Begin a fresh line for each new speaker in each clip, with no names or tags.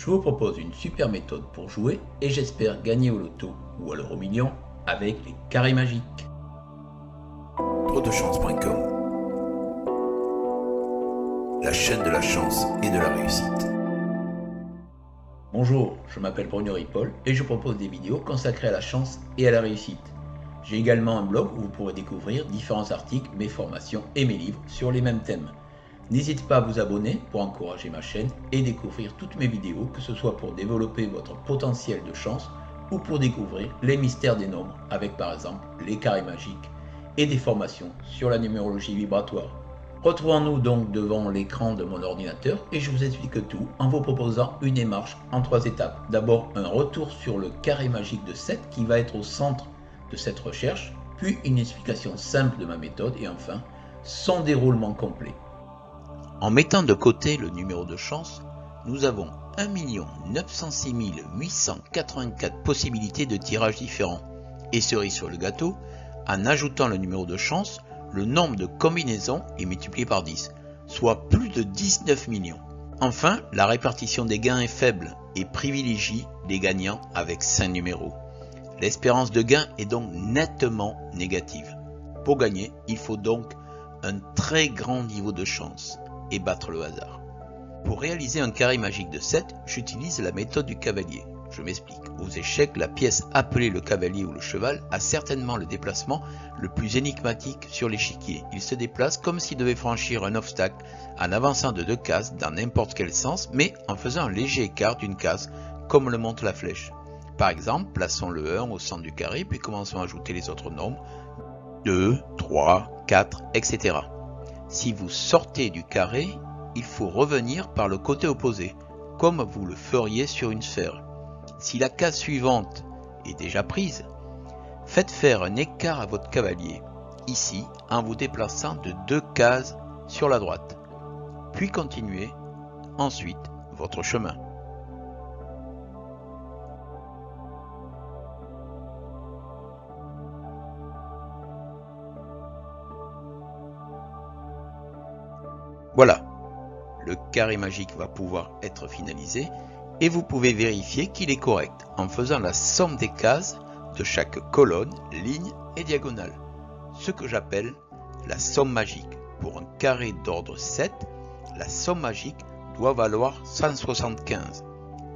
Je vous propose une super méthode pour jouer et j'espère gagner au loto ou à l'euro-million avec les carrés magiques.
Trop-de-chance.com, la chaîne de la chance et de la réussite.
Bonjour, je m'appelle Bruno Ripoll et je propose des vidéos consacrées à la chance et à la réussite. J'ai également un blog où vous pourrez découvrir différents articles, mes formations et mes livres sur les mêmes thèmes. N'hésitez pas à vous abonner pour encourager ma chaîne et découvrir toutes mes vidéos, que ce soit pour développer votre potentiel de chance ou pour découvrir les mystères des nombres avec par exemple les carrés magiques et des formations sur la numérologie vibratoire. Retrouvons-nous donc devant l'écran de mon ordinateur et je vous explique tout en vous proposant une démarche en 3 étapes. D'abord un retour sur le carré magique de 7 qui va être au centre de cette recherche, puis une explication simple de ma méthode et enfin son déroulement complet. En mettant de côté le numéro de chance, nous avons 1 906 884 possibilités de tirages différents. Et cerise sur le gâteau, en ajoutant le numéro de chance, le nombre de combinaisons est multiplié par 10, soit plus de 19 millions. Enfin, la répartition des gains est faible et privilégie les gagnants avec 5 numéros. L'espérance de gain est donc nettement négative. Pour gagner, il faut donc un très grand niveau de chance et battre le hasard. Pour réaliser un carré magique de 7, j'utilise la méthode du cavalier. Je m'explique. Aux échecs, la pièce appelée le cavalier ou le cheval a certainement le déplacement le plus énigmatique sur l'échiquier. Il se déplace comme s'il devait franchir un obstacle en avançant de 2 cases dans n'importe quel sens, mais en faisant un léger écart d'une case, comme le montre la flèche. Par exemple, plaçons le 1 au centre du carré, puis commençons à ajouter les autres nombres, 2, 3, 4, etc. Si vous sortez du carré, il faut revenir par le côté opposé, comme vous le feriez sur une sphère. Si la case suivante est déjà prise, faites faire un écart à votre cavalier, ici, en vous déplaçant de 2 cases sur la droite. Puis continuez ensuite votre chemin. Voilà, le carré magique va pouvoir être finalisé et vous pouvez vérifier qu'il est correct en faisant la somme des cases de chaque colonne, ligne et diagonale, ce que j'appelle la somme magique. Pour un carré d'ordre 7, la somme magique doit valoir 175.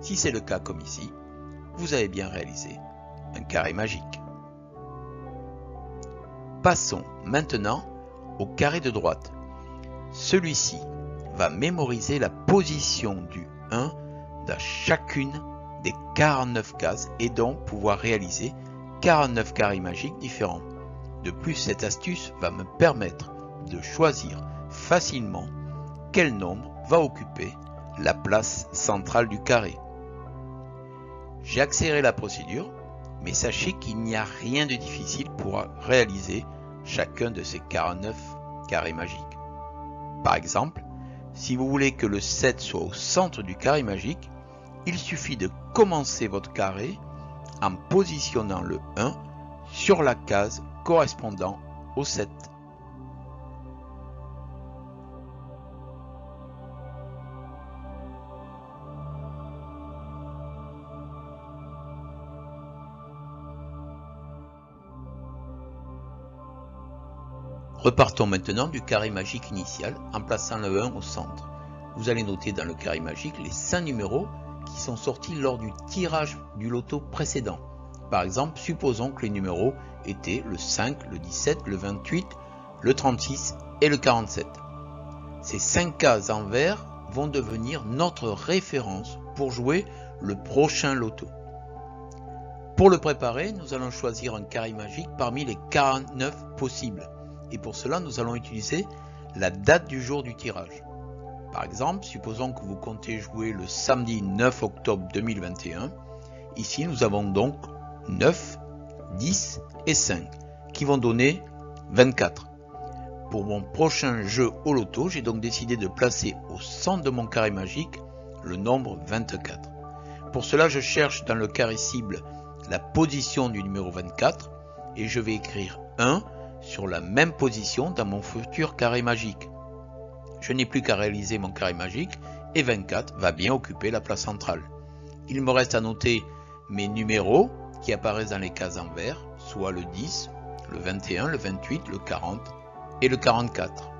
Si c'est le cas comme ici, vous avez bien réalisé un carré magique. Passons maintenant au carré de droite. Celui-ci va mémoriser la position du 1 dans chacune des 49 cases et donc pouvoir réaliser 49 carrés magiques différents. De plus, cette astuce va me permettre de choisir facilement quel nombre va occuper la place centrale du carré. J'ai accéléré la procédure, mais sachez qu'il n'y a rien de difficile pour réaliser chacun de ces 49 carrés magiques. Par exemple, si vous voulez que le 7 soit au centre du carré magique, il suffit de commencer votre carré en positionnant le 1 sur la case correspondant au 7. Repartons maintenant du carré magique initial en plaçant le 1 au centre. Vous allez noter dans le carré magique les 5 numéros qui sont sortis lors du tirage du loto précédent. Par exemple, supposons que les numéros étaient le 5, le 17, le 28, le 36 et le 47. Ces 5 cases en vert vont devenir notre référence pour jouer le prochain loto. Pour le préparer, nous allons choisir un carré magique parmi les 49 possibles. Et pour cela, nous allons utiliser la date du jour du tirage. Par exemple, supposons que vous comptez jouer le samedi 9 octobre 2021. Ici, nous avons donc 9, 10 et 5 qui vont donner 24. Pour mon prochain jeu au loto, j'ai donc décidé de placer au centre de mon carré magique le nombre 24. Pour cela, je cherche dans le carré cible la position du numéro 24 et je vais écrire 1 sur la même position dans mon futur carré magique. Je n'ai plus qu'à réaliser mon carré magique et 24 va bien occuper la place centrale. Il me reste à noter mes numéros qui apparaissent dans les cases en vert, soit le 10, le 21, le 28, le 40 et le 44.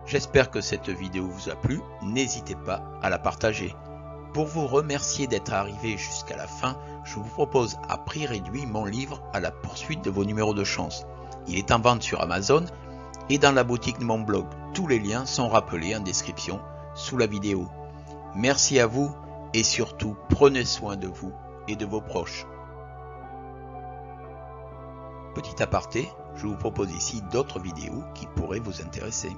J'espère que cette vidéo vous a plu, n'hésitez pas à la partager. Pour vous remercier d'être arrivé jusqu'à la fin, je vous propose à prix réduit mon livre À la poursuite de vos numéros de chance. Il est en vente sur Amazon et dans la boutique de mon blog. Tous les liens sont rappelés en description sous la vidéo. Merci à vous et surtout prenez soin de vous et de vos proches. Petit aparté, je vous propose ici d'autres vidéos qui pourraient vous intéresser.